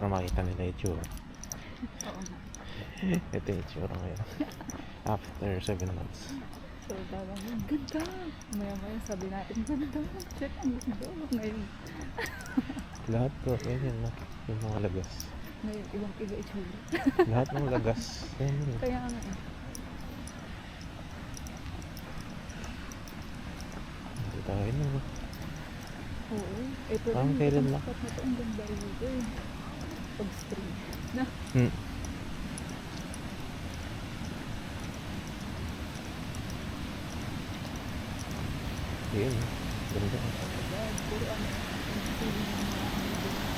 para makita nila yung itsura. Oo nga. Ito yung itsura ngayon. After 7 months. So, parang, ang ganda. Maya-maya sabi natin, ganda. Check, ang ganda. Ngayon, Lahat to, ganyan na. Yung mga lagas. ngayon ibang-iba itsura. Lahat ng lagas. Ganyan. Kaya nga eh. Hindi tayo na. Oo. Ito Parang rin, kailan itong lang. spot na to, ang ganda rito eh. Pag spring. Na, Hmm. Yun. Ganda. puro ano, ang feeling ng mga